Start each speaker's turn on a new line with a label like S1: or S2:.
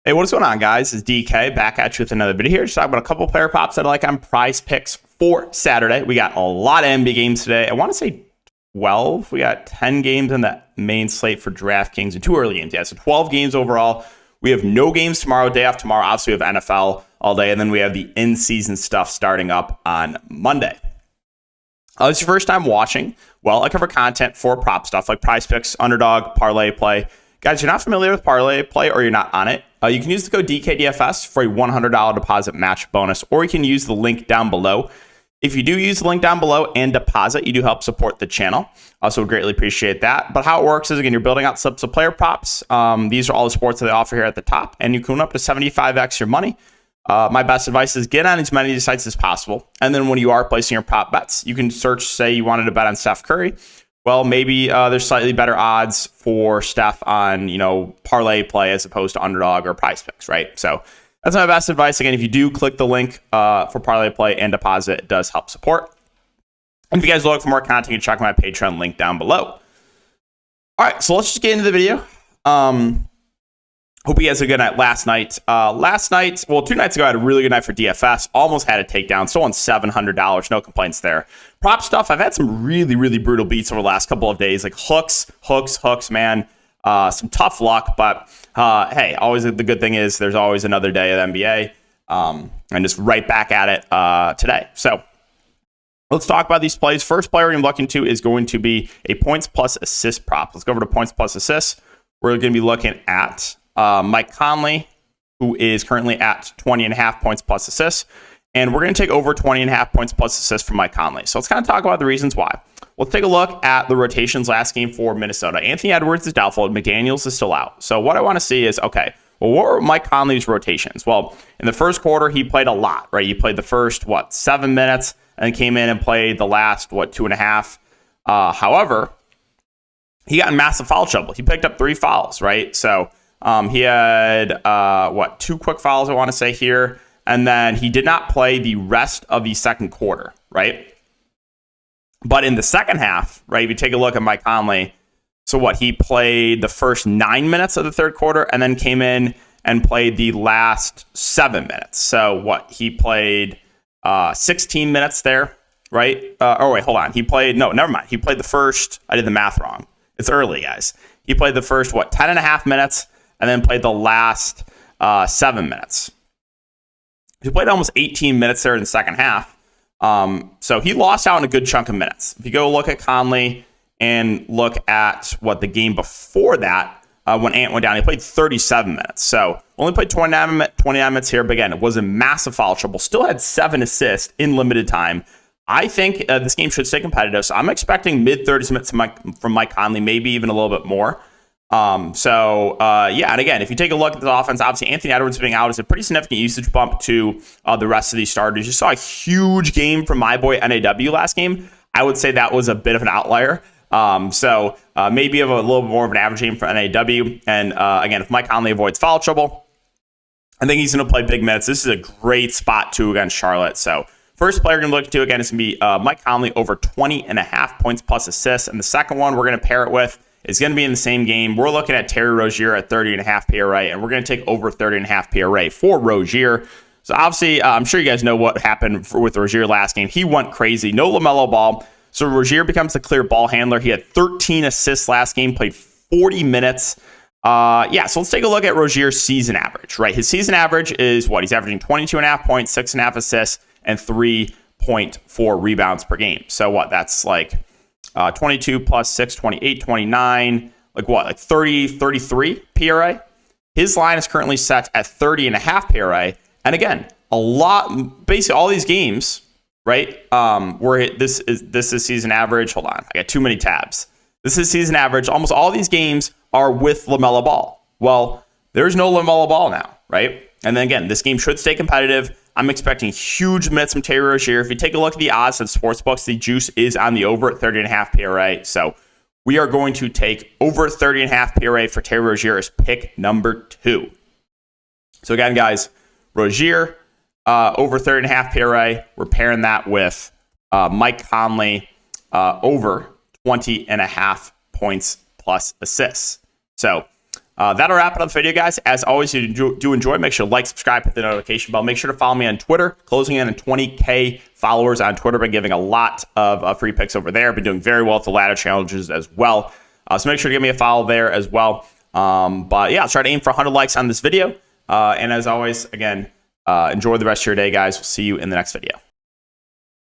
S1: Hey, what's going on, guys? It's DK back at you with another video here. Just talking about a couple player props that I like on Prize Picks for Saturday. We got a lot of NBA games today. I want to say 12. We got 10 games in the main slate for DraftKings and 2 early games. Yeah, so 12 games overall. We have no games tomorrow, day off tomorrow. Obviously, we have NFL all day, and then we have the in-season stuff starting up on Monday. It's your first time watching. Well, I cover content for prop stuff like Prize Picks, Underdog, Parlay Play. Guys, you're not familiar with Parlay Play or you're not on it, you can use the code DKDFS for a $100 deposit match bonus, or you can use the link down below. If you do use the link down below and deposit, you do help support the channel. Also, greatly appreciate that. But how it works is, again, you're building out slips of player props. These are all the sports that they offer here at the top, and you can win up to 75x your money. My best advice is get on as many of these sites as possible. And then when you are placing your prop bets, you can search, say you wanted to bet on Steph Curry. Well, maybe there's slightly better odds for Steph on, Parlay Play as opposed to Underdog or Prize Picks, right? So that's my best advice. Again, if you do click the link for Parlay Play and deposit, it does help support. And if you guys look for more content, you can check my Patreon link down below. All right, so let's just get into the video. Hope you guys had a good night last night. 2 nights ago, I had a really good night for DFS. Almost had a takedown. Still won $700. No complaints there. Prop stuff, I've had some really, really brutal beats over the last couple of days. Like hooks, man. Some tough luck. But hey, always the good thing is there's always another day of NBA. And just right back at it today. So let's talk about these plays. First player we're going to look into is going to be a points plus assist prop. Let's go over to points plus assists. We're going to be looking at Mike Conley, who is currently at 20.5 points plus assists. And we're going to take over 20.5 points plus assists from Mike Conley. So let's kind of talk about the reasons why. Let's take a look at the rotations last game for Minnesota. Anthony Edwards is doubtful. McDaniels is still out. So what I want to see is, okay, well, what were Mike Conley's rotations? Well, in the first quarter, he played a lot, right? He played the first, 7 minutes, and then came in and played the last, 2.5. However, he got in massive foul trouble. He picked up 3 fouls, right? So he had, 2 quick fouls, I want to say here. And then he did not play the rest of the second quarter, right? But in the second half, right, if you take a look at Mike Conley, he played the first 9 minutes of the third quarter and then came in and played the last 7 minutes. So he played 16 minutes there, right? Hold on. He played the first, I did the math wrong. It's early, guys. He played the first, 10.5 minutes and then played the last 7 minutes. He played almost 18 minutes there in the second half. So he lost out on a good chunk of minutes. If you go look at Conley and look at the game before that, when Ant went down, he played 37 minutes. So only played 29 minutes here, but again, it was in massive foul trouble. Still had 7 assists in limited time. I think this game should stay competitive. So I'm expecting mid-30s minutes from Mike Conley, maybe even a little bit more. And again, if you take a look at the offense, obviously Anthony Edwards being out is a pretty significant usage bump to the rest of these starters. You saw a huge game from my boy NAW last game. I would say that was a bit of an outlier. Maybe of a little bit more of an average game for NAW. And again, if Mike Conley avoids foul trouble, I think he's going to play big minutes. This is a great spot too against Charlotte. So first player we're going to look to again is going to be Mike Conley over 20.5 points plus assists. And the second one we're going to pair it with is going to be in the same game. We're looking at Terry Rozier at 30.5 PRA, and we're going to take over 30.5 PRA for Rozier. So obviously, I'm sure you guys know what happened with Rozier last game. He went crazy. No LaMelo Ball. So Rozier becomes the clear ball handler. He had 13 assists last game, played 40 minutes. So let's take a look at Rozier's season average, right? His season average is he's averaging 22.5 points, 6.5 assists, and 3.4 rebounds per game. So that's 22 plus 6, 28, 29, 30, 33 PRA. His line is currently set at 30.5 PRA. And again, basically all these games, right, where this is season average. Hold on, I got too many tabs. This is season average. Almost all these games are with LaMelo Ball. Well, there's no LaMelo Ball now, right? And then again, this game should stay competitive. I'm expecting huge minutes from Terry Rozier. If you take a look at the odds at sportsbooks, the juice is on the over at 30.5 PRA. So we are going to take over 30.5 PRA for Terry Rozier as pick number 2. So again, guys, Rozier over 30.5 PRA. We're pairing that with Mike Conley over 20.5 points plus assists. So That'll wrap it up the video, guys. As always, if you do enjoy, make sure to like, subscribe, hit the notification bell. Make sure to follow me on Twitter. Closing in on 20K followers on Twitter. Been giving a lot of free picks over there. Been doing very well with the ladder challenges as well. So make sure to give me a follow there as well. But yeah, I'll try to aim for 100 likes on this video. And as always, again, enjoy the rest of your day, guys. We'll see you in the next video.